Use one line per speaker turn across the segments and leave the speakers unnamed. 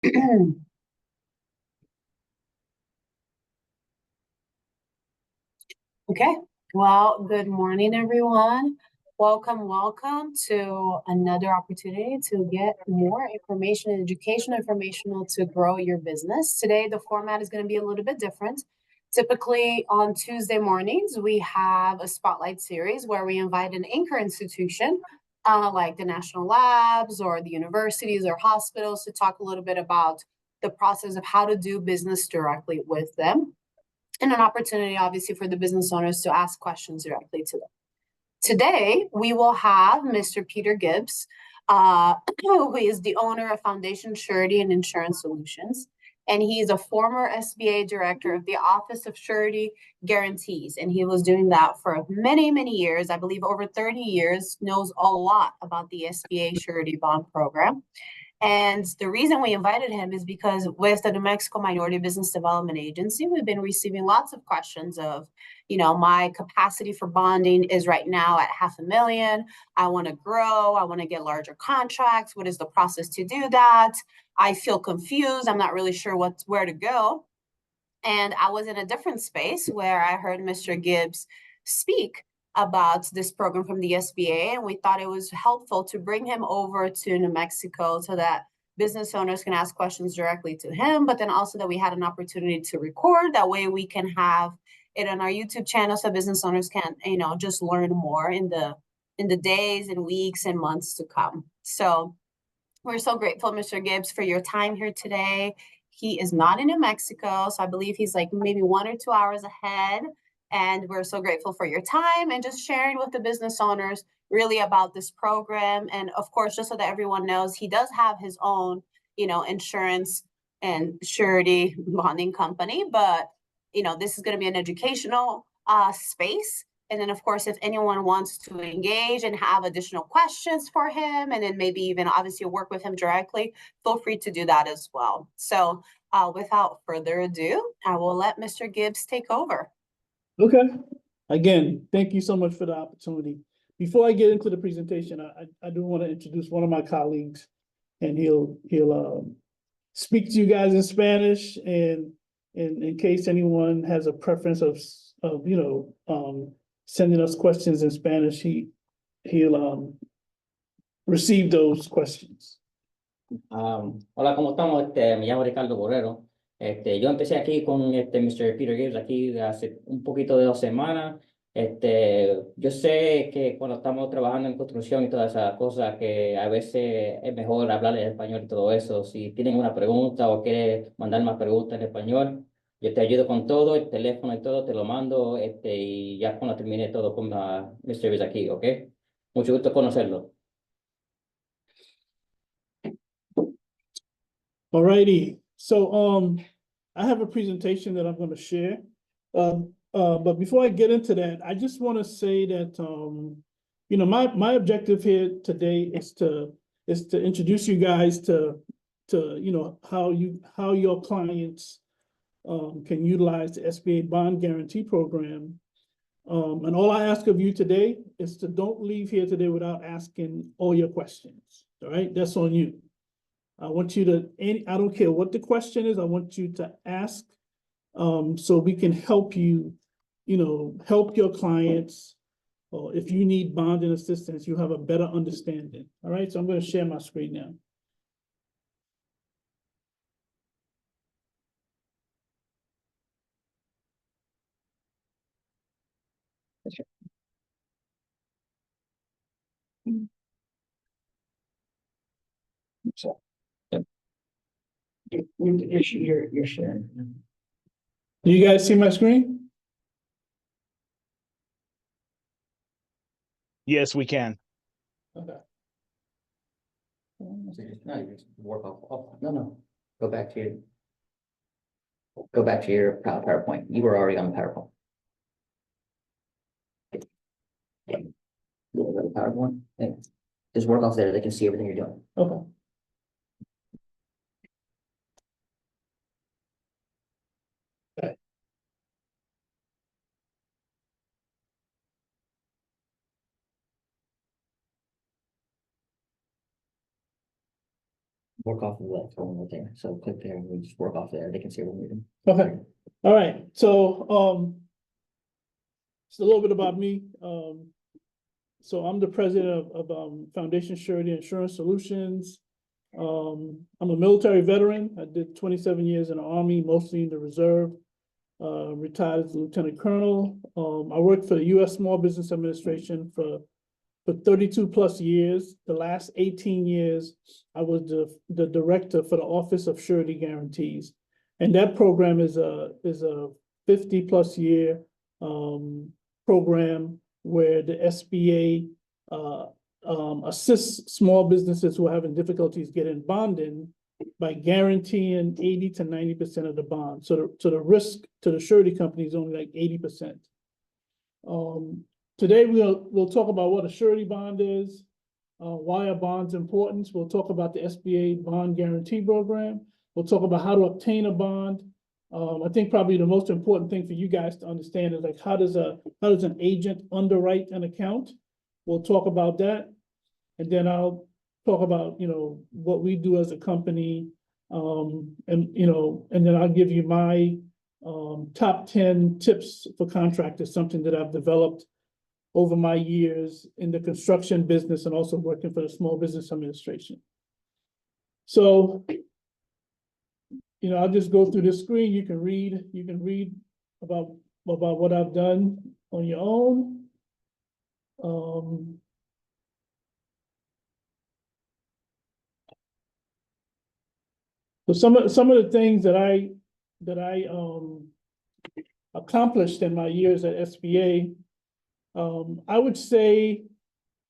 Okay, well, good morning, everyone. Welcome to another opportunity to get more information and education informational to grow your business. Today, the format is going to be a little bit different. Typically, on Tuesday mornings, we have a spotlight series where we invite an anchor institution, like the national labs or the universities or hospitals, to talk a little bit about the process of how to do business directly with them, and an opportunity, obviously, for the business owners to ask questions directly to them. Today, we will have Mr. Peter Gibbs, who is the owner of Foundation Surety and Insurance Solutions. And he is a former SBA director of the Office of Surety Guarantees. And he was doing that for many, many years. I believe over 30 years, knows a lot about the SBA Surety Bond Program. And the reason we invited him is because with the New Mexico Minority Business Development Agency, we've been receiving lots of questions of, my capacity for bonding is right now at $500,000. I want to grow. I want to get larger contracts. What is the process to do that? I feel confused. I'm not really sure where to go. And I was in a different space where I heard Mr. Gibbs speak about this program from the SBA, and we thought it was helpful to bring him over to New Mexico so that business owners can ask questions directly to him, but then also that we had an opportunity to record. That way we can have it on our YouTube channel so business owners can, just learn more in the days and weeks and months to come. So we're so grateful, Mr. Gibbs, for your time here today. He is not in New Mexico, so I believe he's like maybe 1 or 2 hours ahead. And we're so grateful for your time and just sharing with the business owners really about this program. And of course, just so that everyone knows, he does have his own, insurance and surety bonding company. But, this is going to be an educational space. And then, of course, if anyone wants to engage and have additional questions for him, and then maybe even obviously work with him directly, feel free to do that as well. So without further ado, I will let Mr. Gibbs take over.
Okay. Again, thank you so much for the opportunity. Before I get into the presentation, I do want to introduce one of my colleagues, and he'll speak to you guys in Spanish. And in case anyone has a preference of sending us questions in Spanish, he'll receive those questions.
Hola, ¿cómo estamos? Me llamo Ricardo Borrero. Yo empecé aquí con Mr. Peter Gibbs aquí hace un poquito de 2 semanas. Yo sé que cuando estamos trabajando en construcción y todas esas cosas, que a veces es mejor hablar en español y todo eso. Si tienen una pregunta o quieren mandar más preguntas en español, yo te ayudo con todo, el teléfono y todo, te lo mando, y ya cuando termine todo con Mr. Gibbs aquí, ¿ok? Mucho gusto conocerlo.
All righty. So I have a presentation that I'm going to share. But before I get into that, I just want to say that my objective here today is to introduce you guys to how your clients can utilize the SBA bond guarantee program. And all I ask of you today is to don't leave here today without asking all your questions. All right, that's on you. I want you to, I don't care what the question is, I want you to ask so we can help you, help your clients. Or if you need bonding assistance, you have a better understanding. All right, so I'm going to share my screen now. So, you're sharing. Do you guys see my screen?
Yes, we can.
Okay.
No. Go back to your PowerPoint. You were already on the PowerPoint. Yeah. Go to PowerPoint. Yeah. Just work off there. They can see everything you're doing.
Okay.
work off of that phone right there. So click there and we just work off there. They can see what we're doing.
Okay, all right, so, it's a little bit about me. So I'm the president of Foundation Surety Insurance Solutions. I'm a military veteran. I did 27 years in the Army, mostly in the reserve. Retired as a lieutenant colonel. I worked for the U.S. Small Business Administration for 32 plus years. The last 18 years, I was the director for the Office of Surety Guarantees. And that program is a 50 plus year program where the SBA assists small businesses who are having difficulties getting bonding by guaranteeing 80 to 90% of the bond. So the risk to the surety company is only like 80%. Today we'll talk about what a surety bond is, why are bonds important. We'll talk about the SBA bond guarantee program. We'll talk about how to obtain a bond. I think probably the most important thing for you guys to understand is like how does an agent underwrite an account? We'll talk about that, and then I'll talk about what we do as a company, and then I'll give you my top 10 tips for contractors, something that I've developed over my years in the construction business and also working for the Small Business Administration. So, I'll just go through this screen. You can read about what I've done on your own. So some of the things that I accomplished in my years at SBA, I would say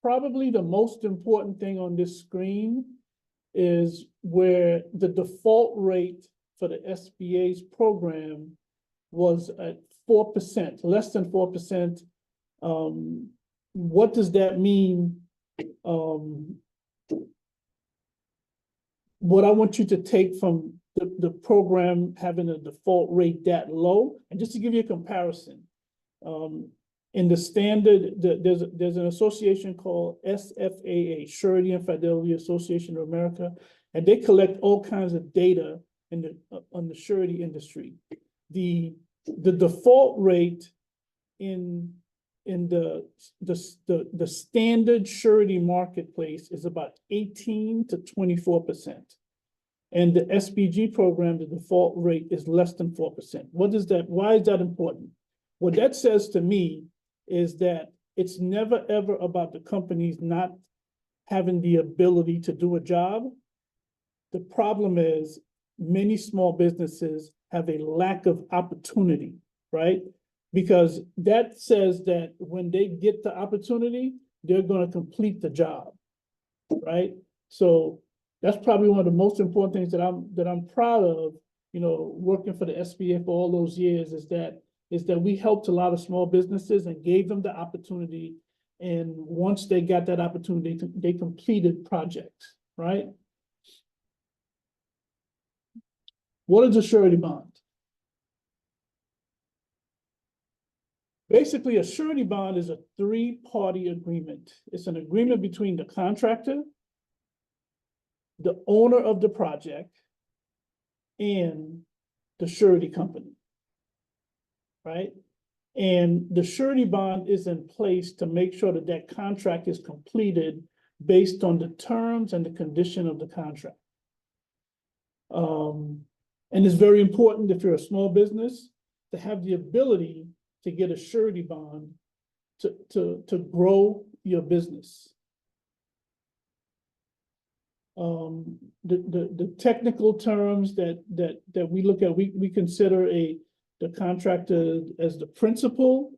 probably the most important thing on this screen is where the default rate for the SBA's program was at 4%, less than 4%. What does that mean? What I want you to take from the program having a default rate that low, and just to give you a comparison, in the standard, there's an association called SFAA, Surety and Fidelity Association of America, and they collect all kinds of data on the surety industry. The default rate in the standard surety marketplace is about 18 to 24%. And the SBG program, the default rate is less than 4%. Why is that important? What that says to me is that it's never ever about the companies not having the ability to do a job. The problem is many small businesses have a lack of opportunity, right? Because that says that when they get the opportunity, they're going to complete the job, right? So that's probably one of the most important things that I'm proud of, working for the SBA for all those years is that we helped a lot of small businesses and gave them the opportunity. And once they got that opportunity, they completed projects, right? What is a surety bond? Basically, a surety bond is a three-party agreement. It's an agreement between the contractor, the owner of the project, and the surety company, right? And the surety bond is in place to make sure that that contract is completed based on the terms and the condition of the contract. And it's very important if you're a small business to have the ability to get a surety bond to grow your business. The technical terms that we look at, we consider the contractor as the principal,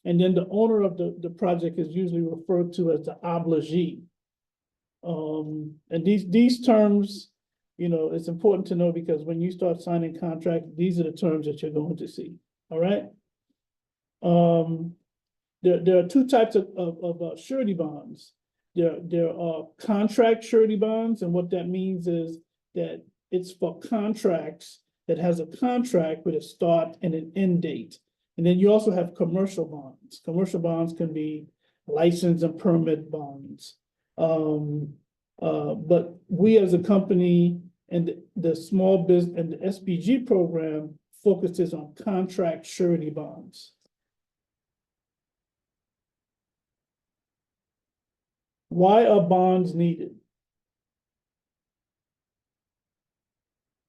and then the owner of the project is usually referred to as the obligee. And these terms, it's important to know because when you start signing contracts, these are the terms that you're going to see. All right. There are two types of surety bonds. There are contract surety bonds, and what that means is that it's for contracts that has a contract with a start and an end date. And then you also have commercial bonds. Commercial bonds can be license and permit bonds. But we as a company and the small business and the SBG program focuses on contract surety bonds. Why are bonds needed?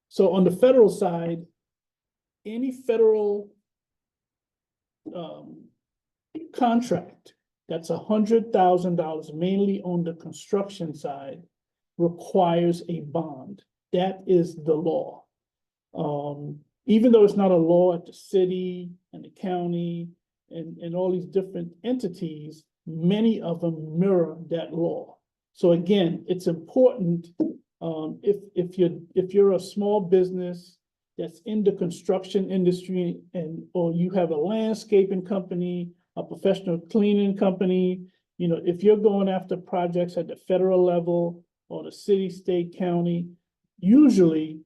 So on the federal side, any federal contract that's $100,000, mainly on the construction side, requires a bond. That is the law. Even though it's not a law at the city and the county and all these different entities, many of them mirror that law. So again, it's important if you're a small business that's in the construction industry or you have a landscaping company, a professional cleaning company, you know, if you're going after projects at the federal level or the city, state, county, usually,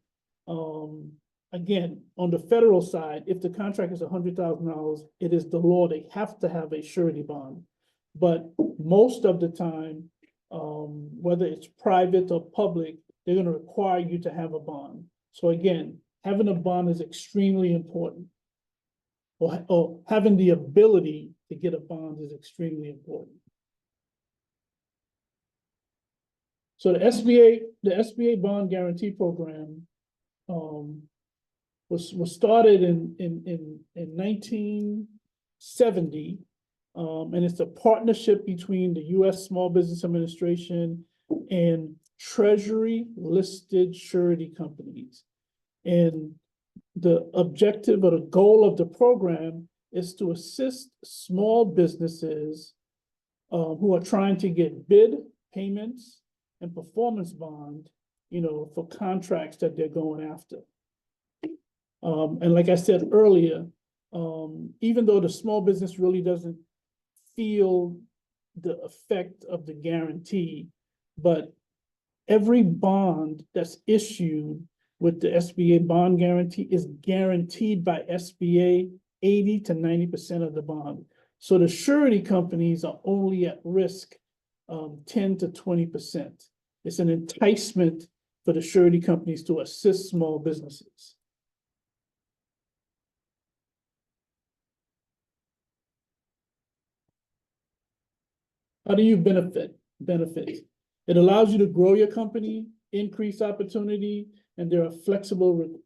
again, on the federal side, if the contract is $100,000, it is the law, they have to have a surety bond. But most of the time, whether it's private or public, they're going to require you to have a bond. So again, having a bond is extremely important, or having the ability to get a bond is extremely important. So the SBA bond guarantee program was started in 1970, and it's a partnership between the U.S. Small Business Administration and Treasury listed surety companies. And the objective or the goal of the program is to assist small businesses who are trying to get bid payments and performance bond, you know, for contracts that they're going after. And like I said earlier, even though the small business really doesn't feel the effect of the guarantee, but every bond that's issued with the SBA bond guarantee is guaranteed by SBA 80 to 90% of the bond. So the surety companies are only at risk 10 to 20%. It's an enticement for the surety companies to assist small businesses. How do you benefit? It allows you to grow your company, increase opportunity, and there are flexible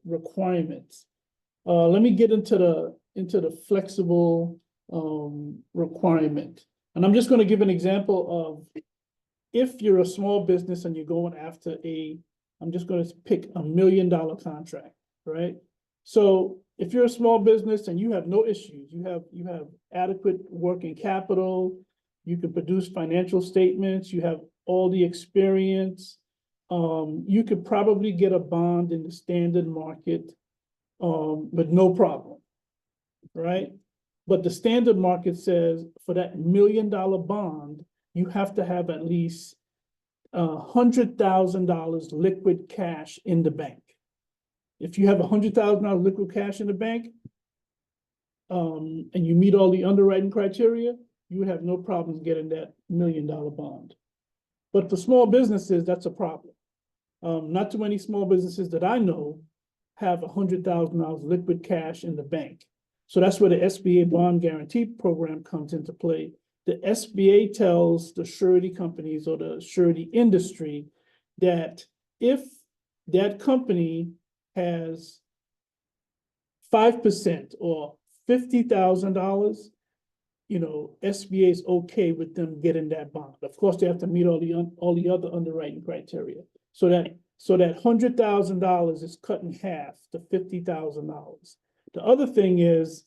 requirements. Let me get into the flexible requirement. And I'm just going to give an example of if you're a small business and you're going after I'm just going to pick $1 million contract, right? So if you're a small business and you have no issues, you have adequate working capital, you can produce financial statements, you have all the experience, you could probably get a bond in the standard market with no problem, right? But the standard market says for that $1 million bond, you have to have at least $100,000 liquid cash in the bank. If you have $100,000 liquid cash in the bank, and you meet all the underwriting criteria, you would have no problems getting that $1 million bond. But for small businesses, that's a problem. Not too many small businesses that I know have $100,000 liquid cash in the bank. So that's where the SBA bond guarantee program comes into play. The SBA tells the surety companies or the surety industry that if that company has 5% or $50,000, you know, SBA is okay with them getting that bond. Of course, they have to meet all the other underwriting criteria. So that $100,000 is cut in half to $50,000. The other thing is,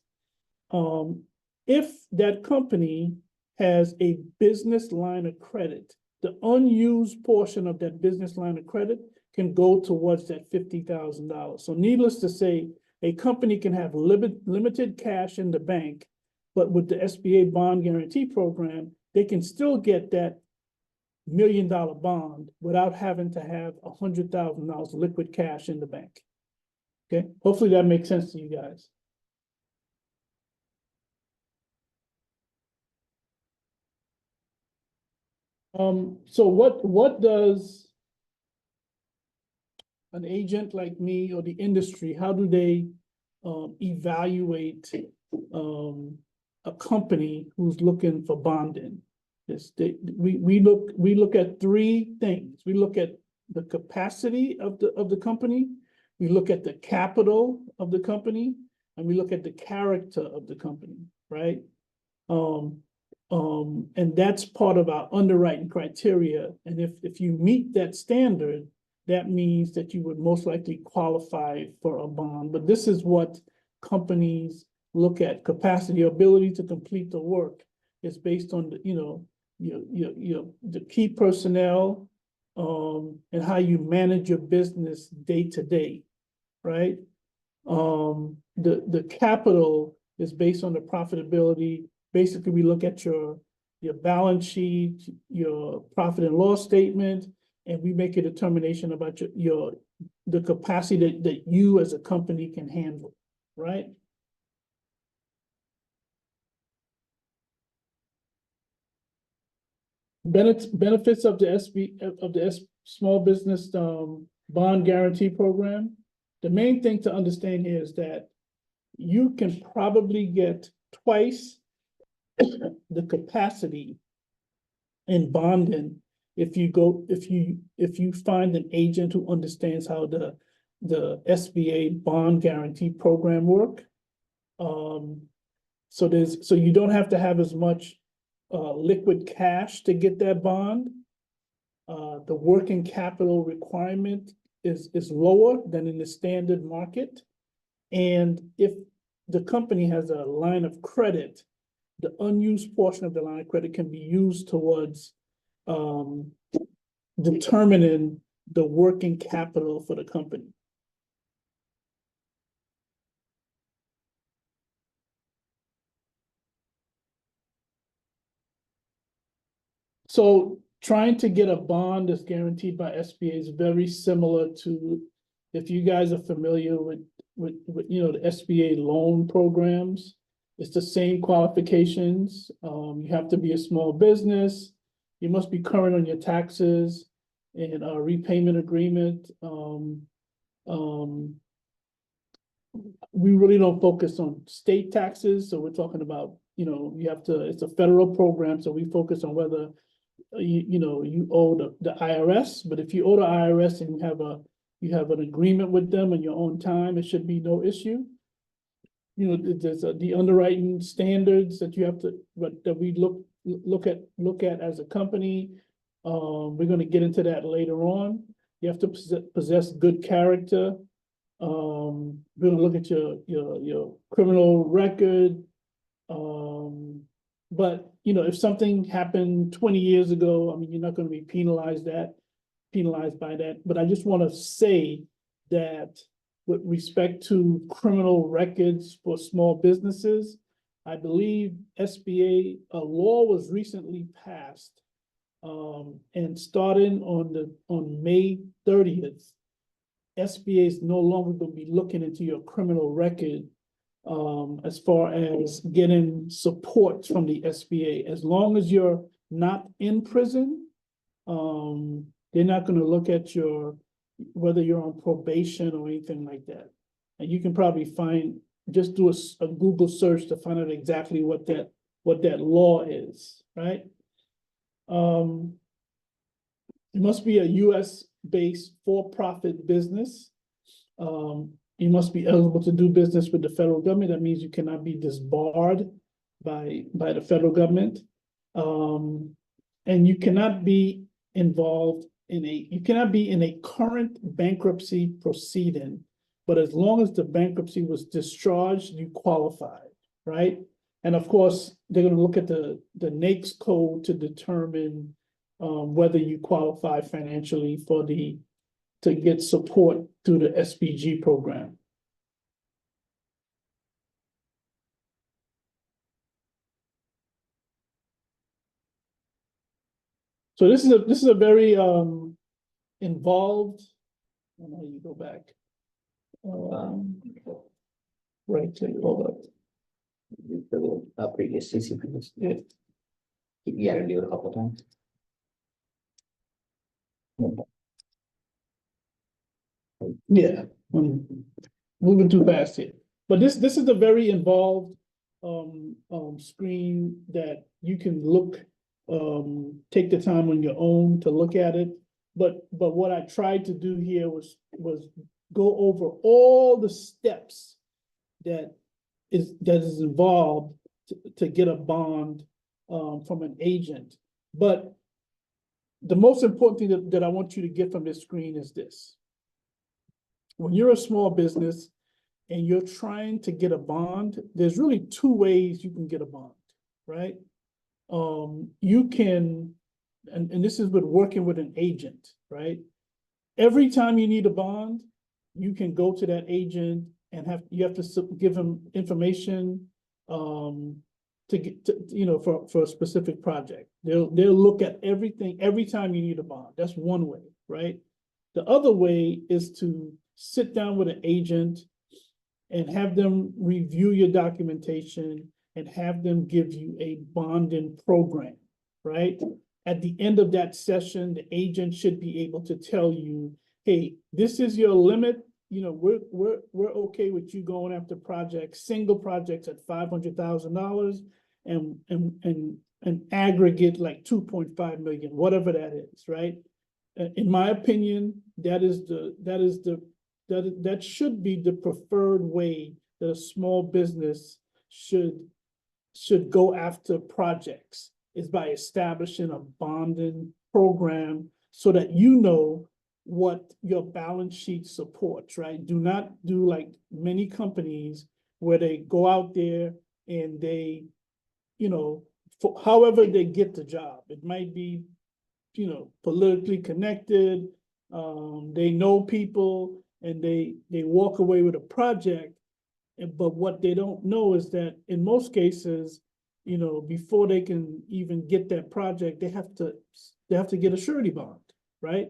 if that company has a business line of credit, the unused portion of that business line of credit can go towards that $50,000. So needless to say, a company can have limited cash in the bank, but with the SBA bond guarantee program, they can still get that $1 million bond without having to have $100,000 liquid cash in the bank. Okay, hopefully that makes sense to you guys. So what does an agent like me or the industry, how do they evaluate a company who's looking for bonding? We look at three things. We look at the capacity of the company, we look at the capital of the company, and we look at the character of the company, right? And that's part of our underwriting criteria. And if you meet that standard, that means that you would most likely qualify for a bond. But this is what companies look at: capacity, ability to complete the work. Is based on the, the key personnel, and how you manage your business day to day, right? The capital is based on the profitability. Basically, we look at your balance sheet, your profit and loss statement, and we make a determination about the capacity that you as a company can handle, right? Benefits of the Small Business Bond Guarantee Program. The main thing to understand here is that you can probably get twice the capacity in bonding if you find an agent who understands how the SBA bond guarantee program work. So you don't have to have as much liquid cash to get that bond. The working capital requirement is lower than in the standard market. And if the company has a line of credit, the unused portion of the line of credit can be used towards determining the working capital for the company. So trying to get a bond that's guaranteed by SBA is very similar to, if you guys are familiar with the SBA loan programs. It's the same qualifications. You have to be a small business. You must be current on your taxes and a repayment agreement. We really don't focus on state taxes. So we're talking about, it's a federal program. So we focus on whether, you owe the IRS. But if you owe the IRS and you have an agreement with them on your own time, it should be no issue. There's the underwriting standards that you have to, that we look at as a company. We're going to get into that later on. You have to possess good character. We're going to look at your criminal record. But if something happened 20 years ago, I mean, you're not going to be penalized by that. But I just want to say that with respect to criminal records for small businesses, I believe SBA, a law was recently passed, and starting on May 30th, SBA is no longer going to be looking into your criminal record as far as getting support from the SBA. As long as you're not in prison, they're not going to look at whether you're on probation or anything like that. And you can probably just do a Google search to find out exactly what that law is, right? It must be a US-based for-profit business. You must be eligible to do business with the federal government. That means you cannot be disbarred by the federal government. And you cannot be involved you cannot be in a current bankruptcy proceeding, but as long as the bankruptcy was discharged, you qualify, right? And of course, they're going to look at the NAICS code to determine whether you qualify financially to get support through the SBG program. So this is a very involved. I know you go back. Right, hold up.
Previous CC previous.
Yeah.
You gotta do it a couple times.
Yeah, I'm moving too fast here. But this is a very involved screen that you can look, take the time on your own to look at it. But what I tried to do here was go over all the steps that is involved to get a bond from an agent. But the most important thing that I want you to get from this screen is this. When you're a small business and you're trying to get a bond, there's really two ways you can get a bond, right? You can, and this is with working with an agent, right? Every time you need a bond, you can go to that agent and you have to give them information to get to, for a specific project. They'll look at everything every time you need a bond. That's one way, right? The other way is to sit down with an agent and have them review your documentation and have them give you a bonding program, right? At the end of that session, the agent should be able to tell you, hey, this is your limit. We're okay with you going after projects, single projects at $500,000 and aggregate like 2.5 million, whatever that is, right? In my opinion, that should be the preferred way that a small business should go after projects, is by establishing a bonding program so that you know what your balance sheet supports, right? Do not do like many companies where they go out there and they, however they get the job. It might be, politically connected, they know people, and they walk away with a project. But what they don't know is that in most cases, before they can even get that project, they have to get a surety bond, right?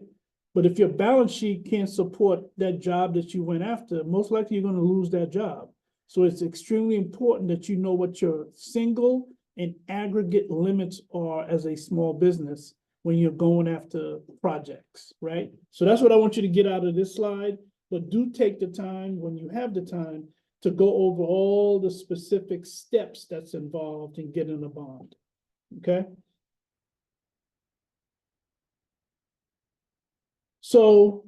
But if your balance sheet can't support that job that you went after, most likely you're going to lose that job. So it's extremely important that you know what your single and aggregate limits are as a small business when you're going after projects, right? So that's what I want you to get out of this slide. But do take the time, when you have the time, to go over all the specific steps that's involved in getting a bond, okay? So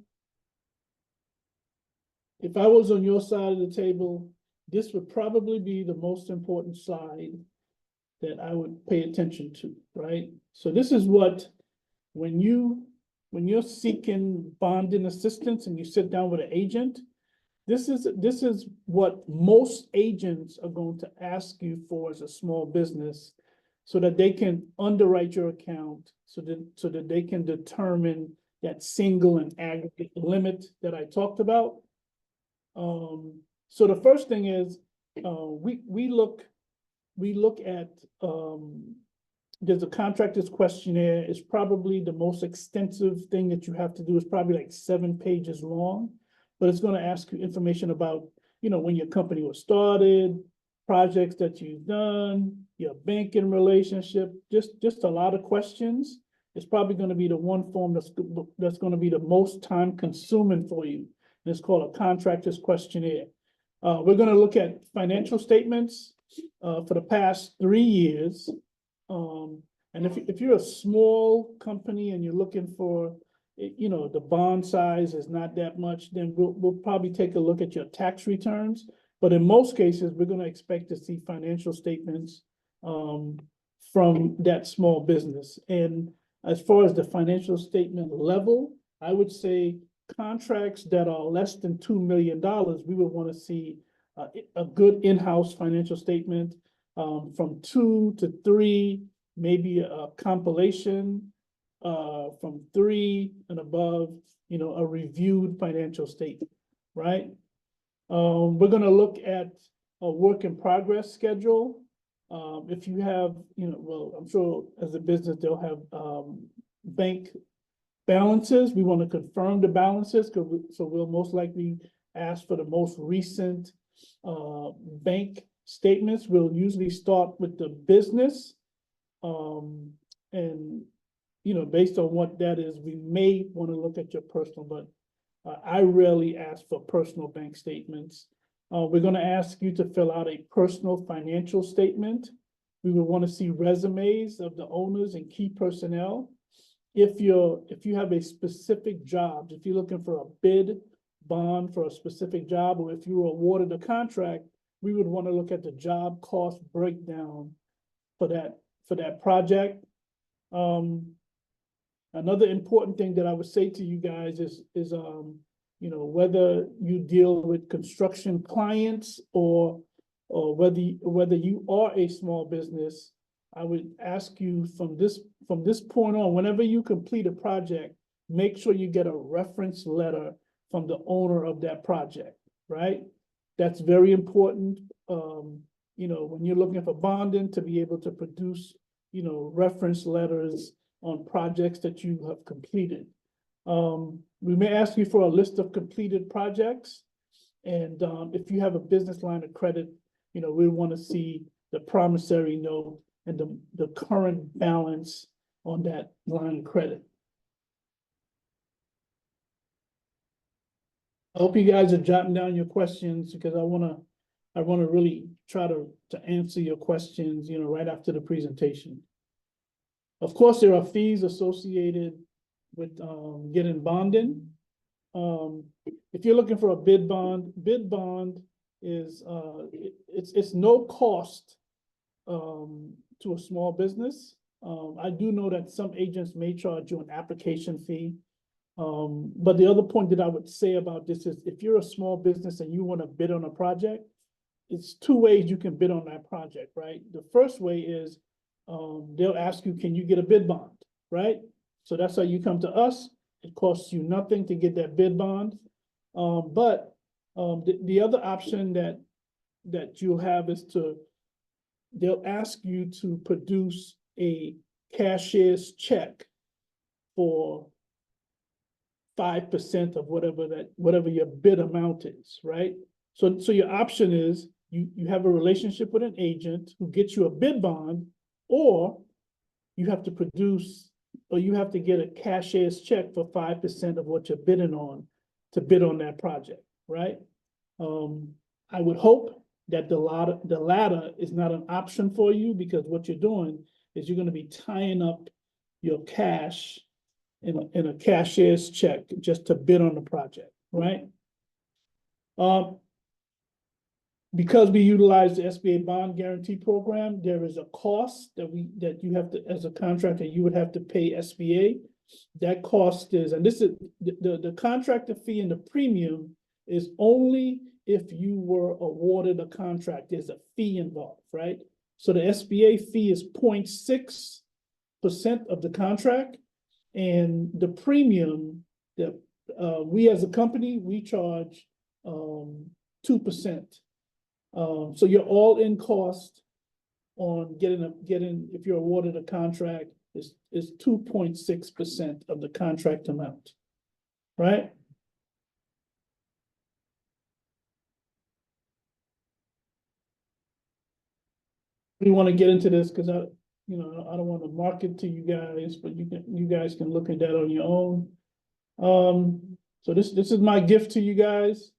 if I was on your side of the table, this would probably be the most important slide that I would pay attention to, right? So this is what, when you're seeking bonding assistance and you sit down with an agent, this is what most agents are going to ask you for as a small business, so that they can underwrite your account, so that they can determine that single and aggregate limit that I talked about. So the first thing is, we look at, there's a contractor's questionnaire. It's probably the most extensive thing that you have to do. It's probably like 7 pages long, but it's going to ask you information about, when your company was started, projects that you've done, your banking relationship, just a lot of questions. It's probably going to be the one form that's going to be the most time consuming for you. And it's called a contractor's questionnaire. We're going to look at financial statements for the past 3 years. And if you're a small company and you're looking for, the bond size is not that much, then we'll probably take a look at your tax returns. But in most cases, we're going to expect to see financial statements from that small business. And as far as the financial statement level, I would say contracts that are less than $2 million, we would want to see a good in-house financial statement, from 2 to 3, maybe a compilation, from 3 and above, a reviewed financial statement, right? We're going to look at a work in progress schedule. If you have, well, I'm sure as a business, they'll have bank balances. We want to confirm the balances, so we'll most likely ask for the most recent bank statements. We'll usually start with the business, and based on what that is, we may want to look at your personal, but I rarely ask for personal bank statements. We're going to ask you to fill out a personal financial statement. We would want to see resumes of the owners and key personnel. If you have a specific job, if you're looking for a bid bond for a specific job, or if you were awarded a contract, we would want to look at the job cost breakdown for that project. Another important thing that I would say to you guys is whether you deal with construction clients or whether you are a small business, I would ask you from this point on, whenever you complete a project, make sure you get a reference letter from the owner of that project, right? That's very important. When you're looking for bonding, to be able to produce, reference letters on projects that you have completed. We may ask you for a list of completed projects. And if you have a business line of credit, we want to see the promissory note and the current balance on that line of credit. I hope you guys are jotting down your questions, because I want to really try to answer your questions, right after the presentation. Of course, there are fees associated with getting bonding. If you're looking for a bid bond is it's no cost to a small business. I do know that some agents may charge you an application fee. But the other point that I would say about this is, if you're a small business and you want to bid on a project, it's two ways you can bid on that project, right? The first way is they'll ask you, can you get a bid bond, right? So that's how you come to us. It costs you nothing to get that bid bond. But the other option that you'll have is they'll ask you to produce a cashier's check for 5% of whatever your bid amount is, right? So your option is you have a relationship with an agent who gets you a bid bond, or you have to get a cashier's check for 5% of what you're bidding on to bid on that project, right? I would hope that the latter is not an option for you, because what you're doing is you're going to be tying up your cash in a cashier's check just to bid on the project, right? Because we utilize the SBA bond guarantee program, there is a cost that you have to, as a contractor, you would have to pay SBA. That cost is, and this is the contractor fee and the premium is only if you were awarded a contract. There's a fee involved, right? So the SBA fee is 0.6% of the contract, and the premium that we as a company, we charge 2%. So your all-in cost on getting if you're awarded a contract is 2.6% of the contract amount, right? We want to get into this because I don't want to market to you guys, but you guys can look at that on your own. So this is my gift to you guys.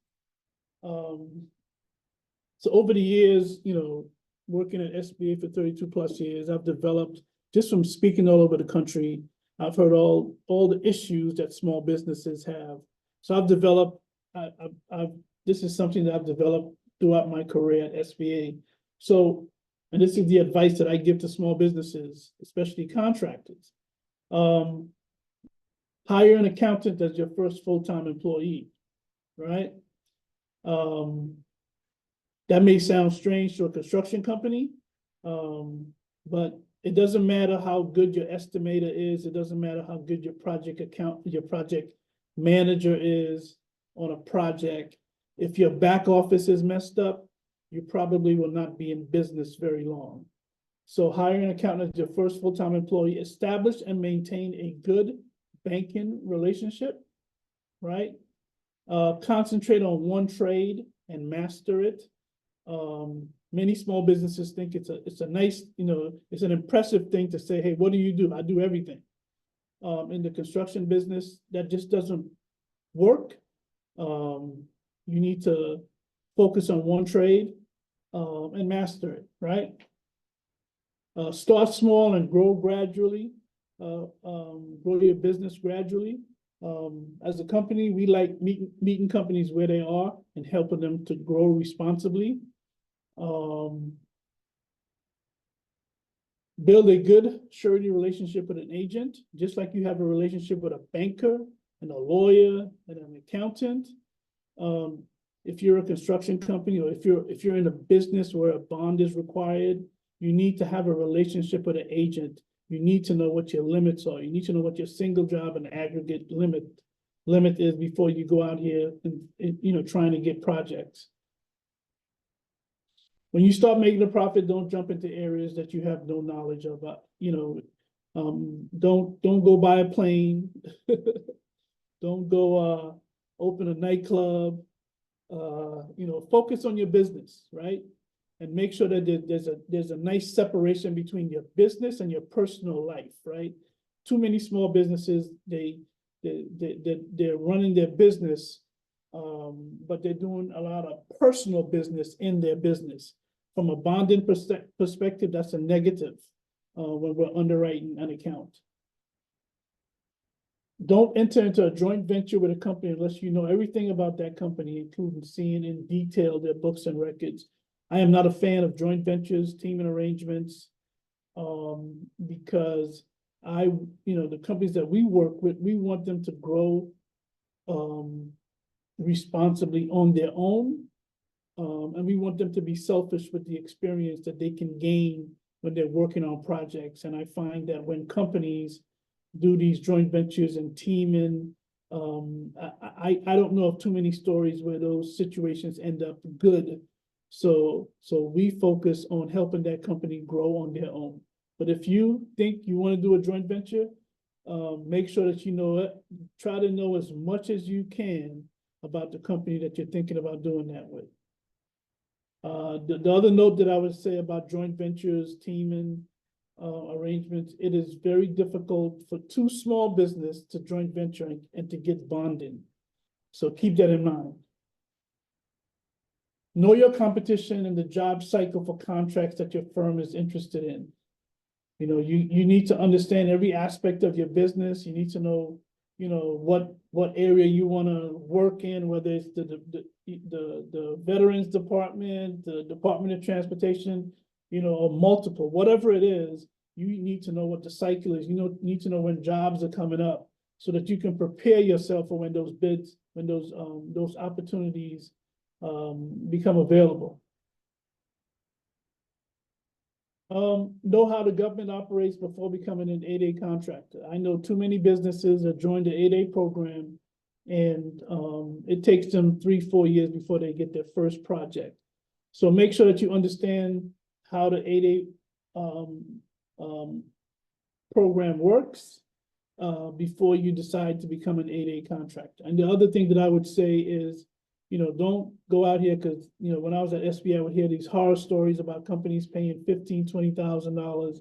So over the years, working at SBA for 32 plus years, I've developed, just from speaking all over the country, I've heard all the issues that small businesses have. So I've developed, this is something that I've developed throughout my career at SBA. So, and this is the advice that I give to small businesses, especially contractors. Hire an accountant as your first full-time employee, right? That may sound strange to a construction company, but it doesn't matter how good your estimator is. It doesn't matter how good your project manager is on a project. If your back office is messed up, you probably will not be in business very long. So hire an accountant as your first full-time employee. Establish and maintain a good banking relationship, right? Concentrate on one trade and master it. Many small businesses think it's a nice, it's an impressive thing to say, hey, what do you do? I do everything. in the construction business, that just doesn't work. You need to focus on one trade, and master it, right? Start small and grow gradually, grow your business gradually. As a company, we like meeting companies where they are and helping them to grow responsibly. Build a good surety relationship with an agent, just like you have a relationship with a banker and a lawyer and an accountant. If you're a construction company, or if you're in a business where a bond is required, you need to have a relationship with an agent. You need to know what your limits are. You need to know what your single job and aggregate limit is before you go out here and trying to get projects. When you start making a profit, don't jump into areas that you have no knowledge about. Don't go buy a plane. Don't go open a nightclub. Focus on your business, right? And make sure that there's a nice separation between your business and your personal life, right? Too many small businesses, they're running their business, but they're doing a lot of personal business in their business. From a bonding perspective, that's a negative when we're underwriting an account. Don't enter into a joint venture with a company unless you know everything about that company, including seeing in detail their books and records. I am not a fan of joint ventures, teaming arrangements, because the companies that we work with, we want them to grow responsibly on their own. And we want them to be selfish with the experience that they can gain when they're working on projects. And I find that when companies do these joint ventures and teaming, I don't know of too many stories where those situations end up good. So we focus on helping that company grow on their own. But if you think you want to do a joint venture, make sure that you know it. Try to know as much as you can about the company that you're thinking about doing that with. The other note that I would say about joint ventures, teaming arrangements, it is very difficult for two small business to joint venture and to get bonding. So keep that in mind. Know your competition and the job cycle for contracts that your firm is interested in. You need to understand every aspect of your business. You need to know, what area you want to work in, whether it's the Veterans Department, the Department of Transportation, or multiple, whatever it is. You need to know what the cycle is. You need to know when jobs are coming up so that you can prepare yourself for when those bids, when those opportunities become available. Know how the government operates before becoming an 8A contractor. I know too many businesses that join the 8A program, and it takes them 3-4 years before they get their first project. So make sure that you understand how the 8A program works before you decide to become an 8A contractor. And the other thing that I would say is, don't go out here because, when I was at SBA, I would hear these horror stories about companies paying $15,000, $20,000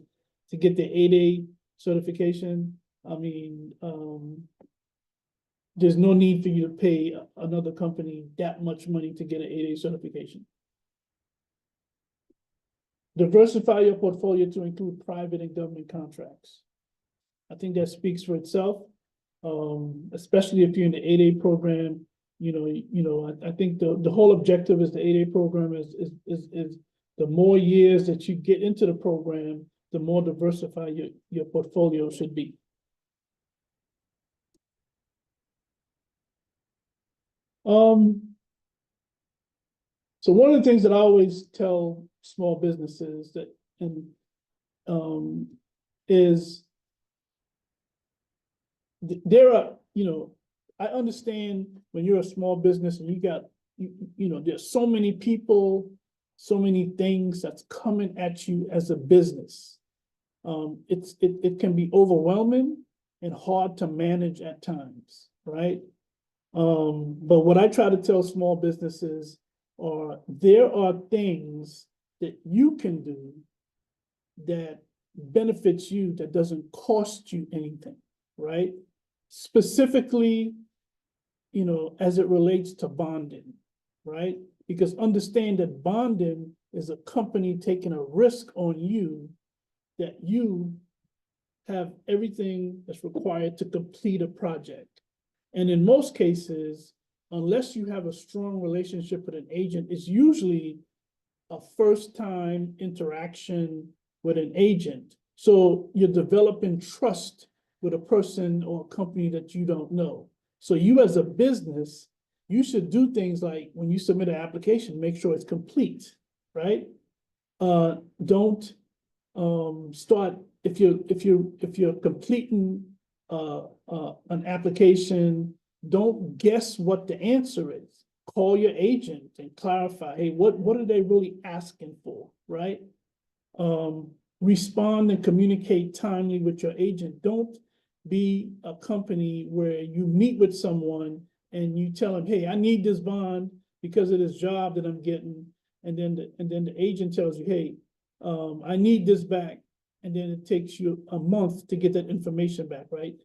to get the 8A certification. I mean, there's no need for you to pay another company that much money to get an 8A certification. Diversify your portfolio to include private and government contracts. I think that speaks for itself, especially if you're in the 8A program. I think the whole objective is the 8A program is the more years that you get into the program, the more diversified your portfolio should be. So one of the things that I always tell small businesses is there are, I understand when you're a small business and you got, there's so many people, so many things that's coming at you as a business. It can be overwhelming and hard to manage at times, right? But what I try to tell small businesses are there are things that you can do that benefits you that doesn't cost you anything, right? Specifically, you know, as it relates to bonding, right? Because understand that bonding is a company taking a risk on you that you have everything that's required to complete a project. And in most cases, unless you have a strong relationship with an agent, it's usually a first-time interaction with an agent. So you're developing trust with a person or a company that you don't know. So you as a business, you should do things like when you submit an application, make sure it's complete, right? Don't start if you're completing an application, don't guess what the answer is. Call your agent and clarify, hey, what are they really asking for, right? Respond and communicate timely with your agent. Don't be a company where you meet with someone and you tell them, hey, I need this bond because of this job that I'm getting. And then the agent tells you, hey, I need this back. And then it takes you a month to get that information back, right?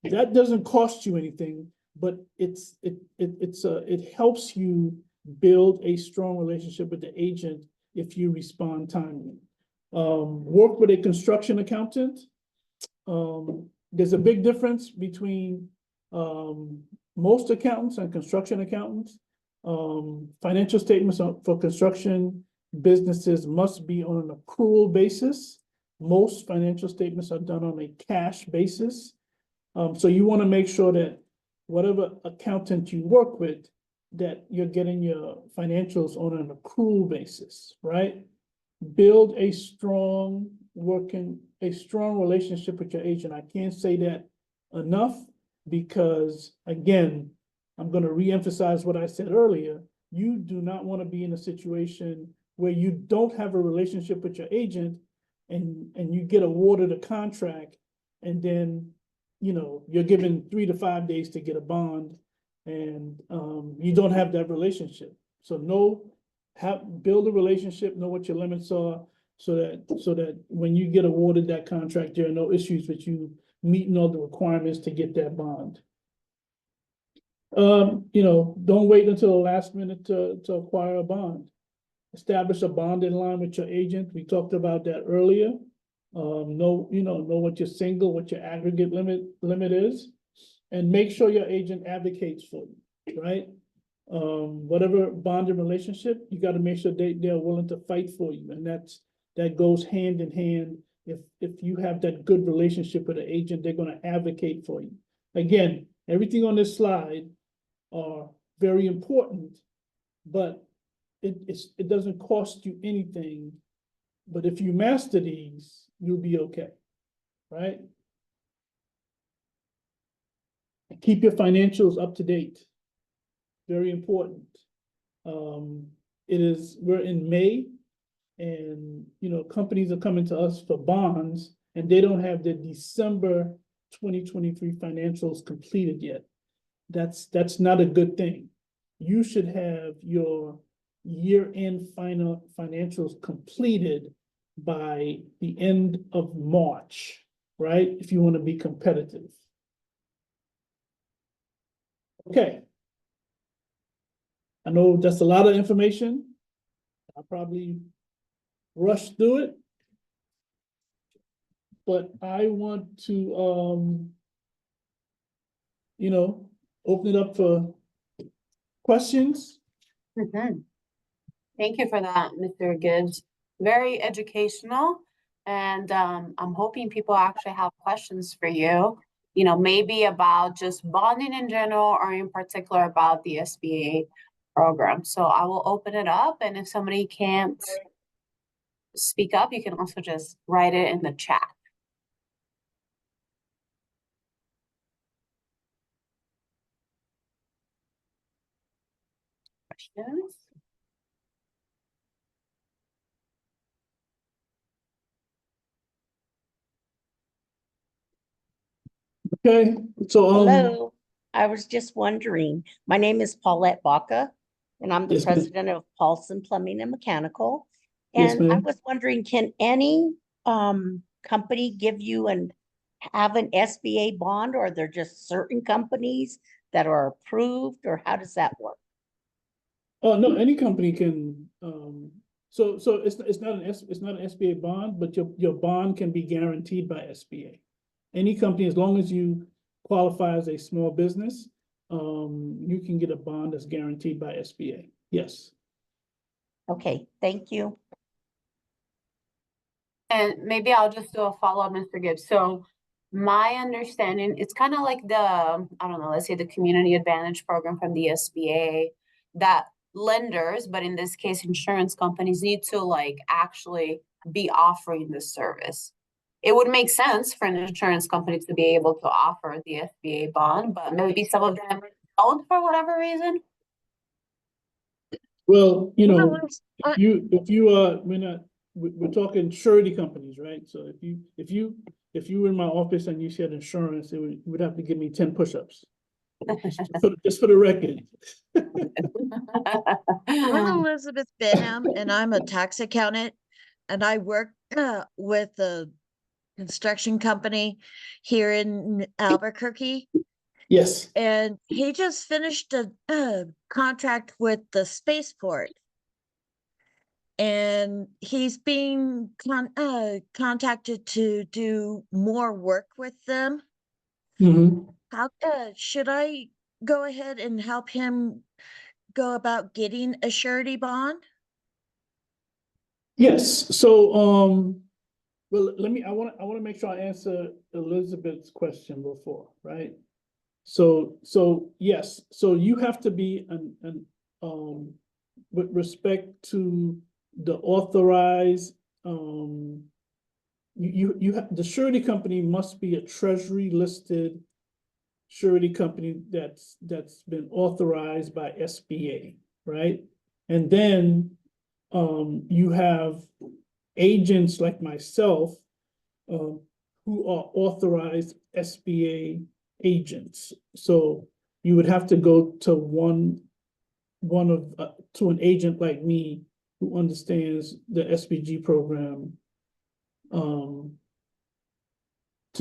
That doesn't cost you anything, but it helps you build a strong relationship with the agent if you respond timely. Work with a construction accountant. There's a big difference between most accountants and construction accountants. Financial statements for construction businesses must be on an accrual basis. Most financial statements are done on a cash basis. So you want to make sure that whatever accountant you work with, that you're getting your financials on an accrual basis, right? Build a strong relationship with your agent. I can't say that enough because, again, I'm going to reemphasize what I said earlier. You do not want to be in a situation where you don't have a relationship with your agent and you get awarded a contract and then, you know, you're given 3 to 5 days to get a bond and you don't have that relationship. So build a relationship, know what your limits are so that when you get awarded that contract, there are no issues with you meeting all the requirements to get that bond. You know, don't wait until the last minute to acquire a bond. Establish a bond in line with your agent. We talked about that earlier. Know what your single, what your aggregate limit is, and make sure your agent advocates for you, right? Whatever bonding relationship, you got to make sure they're willing to fight for you, and that goes hand in hand. If you have that good relationship with an agent, they're going to advocate for you. Again, everything on this slide are very important, but it doesn't cost you anything. But if you master these, you'll be okay, right? Keep your financials up to date. Very important. We're in May, and you know, companies are coming to us for bonds, and they don't have their December 2023 financials completed yet. That's not a good thing. You should have your year-end financials completed by the end of March, right? If you want to be competitive. Okay. I know that's a lot of information. I'll probably rush through it. But I want to, you know, open it up for questions.
Mhm. Thank you for that, Mr. Gibbs. Very educational. And I'm hoping people actually have questions for you, you know, maybe about just bonding in general or in particular about the SBA program. So I will open it up, and if somebody can't speak up, you can also just write it in the chat. Questions?
Okay, so
Hello, I was just wondering, my name is Paulette Baca, and I'm the
Yes, ma'am.
president of Paulson Plumbing and Mechanical.
Yes,
And I
ma'am.
was wondering, can any company give you an have an SBA bond, or they're just certain companies that are approved, or how does that work?
Oh, no, any company can, so it's not an SBA bond, but your bond can be guaranteed by SBA. Any company, as long as you qualify as a small business, you can get a bond that's guaranteed by SBA. Yes.
Okay, thank you.
And maybe I'll just do a follow-up, Mr. Gibbs. So my understanding, it's kind of like the, I don't know, let's say the Community Advantage Program from the SBA, that lenders, but in this case, insurance companies need to like actually be offering this service. It would make sense for an insurance company to be able to offer the SBA bond, but maybe some of them don't for whatever reason.
Well, you know, we're talking surety companies, right? So if you were in my office and you said insurance, you would have to give me 10 push-ups. Just for the record.
I'm Elizabeth Benham, and I'm a tax accountant, and I work with a construction company here in Albuquerque.
Yes.
And he just finished a contract with the spaceport, and he's being contacted to do more work with them.
Mm-hmm.
How should I go ahead and help him go about getting a surety bond?
Yes. So, well, I want to make sure I answer Elizabeth's question before, right? So yes, so you have to be with respect to the authorized, you have, the surety company must be a treasury listed surety company that's been authorized by SBA, right? And then you have agents like myself who are authorized SBA agents. So you would have to go to to an agent like me who understands the SBG program to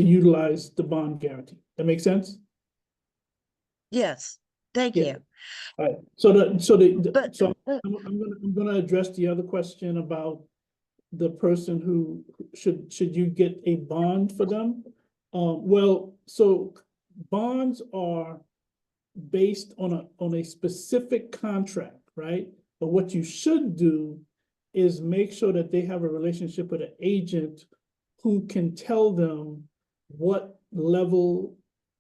utilize the bond guarantee. That makes sense?
Yes, thank
Yeah.
you.
All right. So
But
I'm gonna address the other question about the person who should you get a bond for them? Well, so bonds are based on a specific contract, right? But what you should do is make sure that they have a relationship with an agent who can tell them what level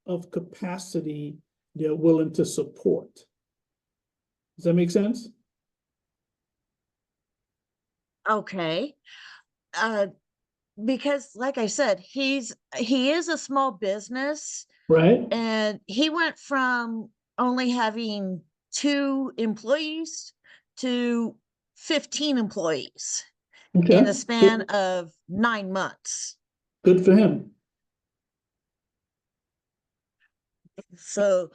of capacity they're willing to support. Does that make sense?
okay. Because like I said, he is a small business,
Right?
and he went from only having 2 employees to 15 employees
Okay.
in a span of 9 months.
Good for him.
So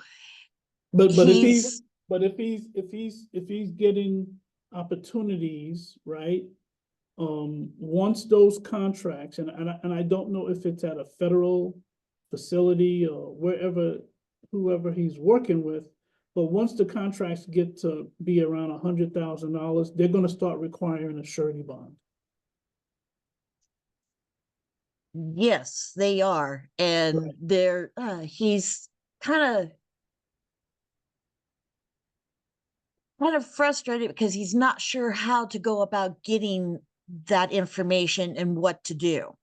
But
he's
if he's getting opportunities, right? Once those contracts, and I don't know if it's at a federal facility or whoever he's working with, but once the contracts get to be around $100,000, they're going to start requiring a surety bond.
yes, they are, and
Right.
they're he's kind of frustrated because he's not sure how to go about getting that information and what to do.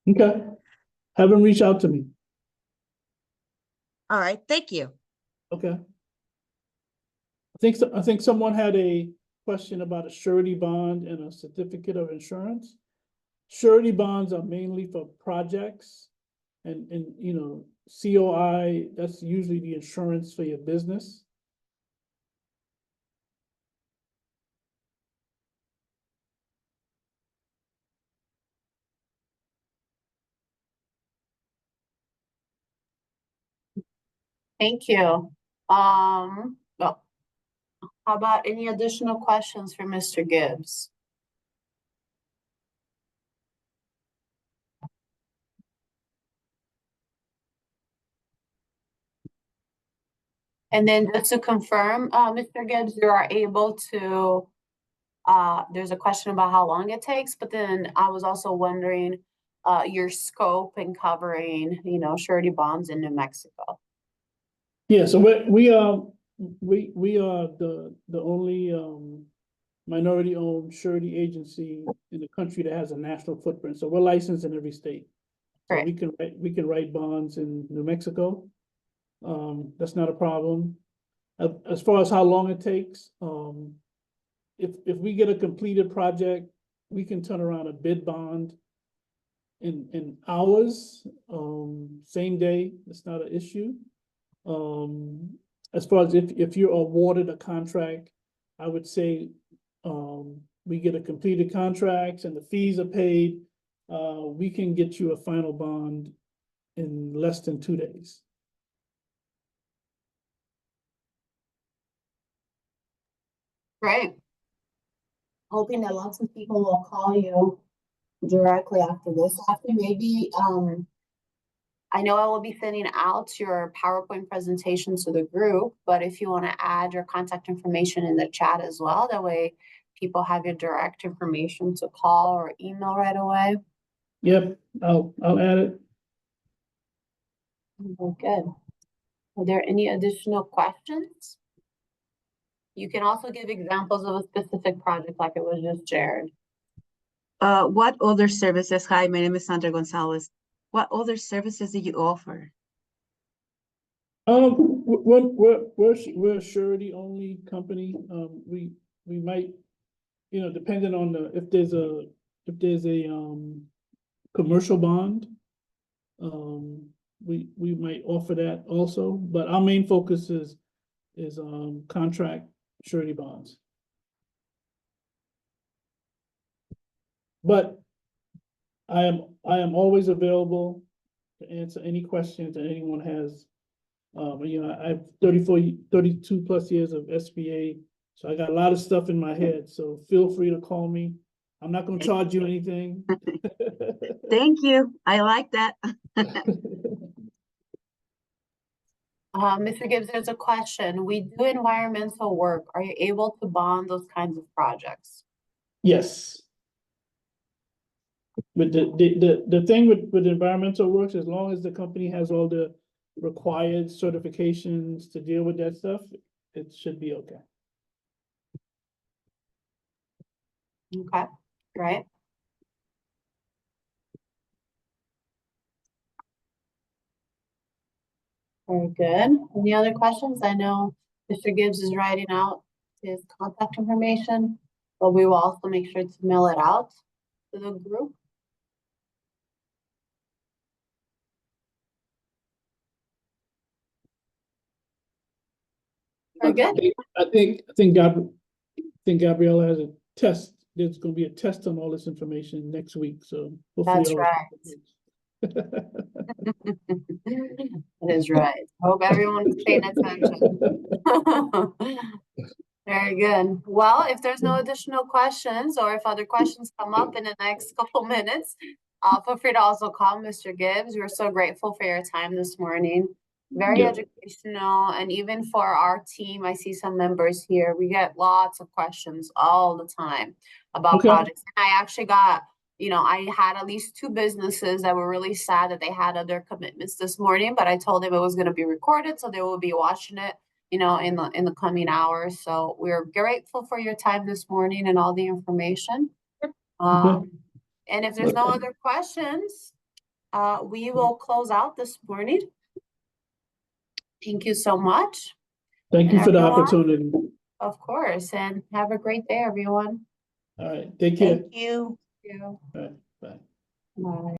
Okay. Have him reach out to me.
All right, thank you.
Okay. I think someone had a question about a surety bond and a certificate of insurance. Surety bonds are mainly for projects and you know, COI, that's usually the insurance for your business.
Thank you. Well, how about any additional questions for Mr. Gibbs? And then just to confirm, Mr. Gibbs, you are able to, there's a question about how long it takes, but then I was also wondering, your scope in covering, surety bonds in New Mexico.
Yeah, so we are the only minority-owned surety agency in the country that has a national footprint. So we're licensed in every state. So
Great.
we can write bonds in New Mexico. That's not a problem. As far as how long it takes, if we get a completed project, we can turn around a bid bond in hours, same day. It's not an issue. As far as if you're awarded a contract, I would say we get a completed contract and the fees are paid, we can get you a final bond in less than 2 days.
Great. Hoping that lots of people will call you directly after this. After maybe, I know I will be sending out your PowerPoint presentation to the group, but if you want to add your contact information in the chat as well, that way people have your direct information to call or email right away.
Yep, I'll add it.
Very good. Are there any additional questions? You can also give examples of a specific project like it was just shared.
What other services? Hi, my name is Sandra Gonzalez. What other services do you offer?
We're a surety only company. We might, depending on if there's a commercial bond, we might offer that also, but our main focus is contract surety bonds. But I am always available to answer any questions that anyone has. I have 32 plus years of SBA, so I got a lot of stuff in my head, so feel free to call me. I'm not going to charge you anything.
Thank you. I like that.
Mr. Gibbs, there's a question. We do environmental work. Are you able to bond those kinds of projects?
Yes. But the thing with environmental works, as long as the company has all the required certifications to deal with that stuff, it should be okay.
Okay, great. Very good. Any other questions? I know Mr. Gibbs is writing out his contact information, but we will also make sure to mail it out to the group. Very good.
I think Gabriella has a test. There's going to be a test on all this information next week, so hopefully.
That's right. That is right. Hope everyone is paying attention. Very good. Well, if there's no additional questions or if other questions come up in the next couple minutes, feel free to also call Mr. Gibbs. We're so grateful for your time this morning. Very educational, and even for our team, I see some members here. We get lots of questions all the time about projects. And I actually got, I had at least 2 businesses that were really sad that they had other commitments this morning, but I told them it was going to be recorded, so they will be watching it, in the coming hours. So we're grateful for your time this morning and all the information. And if there's no other questions, we will close out this morning. Thank you so much.
Thank you for the opportunity.
Of course, and have a great day, everyone.
All right, take care.
Thank you.
Thank you.
All right, bye.
Bye.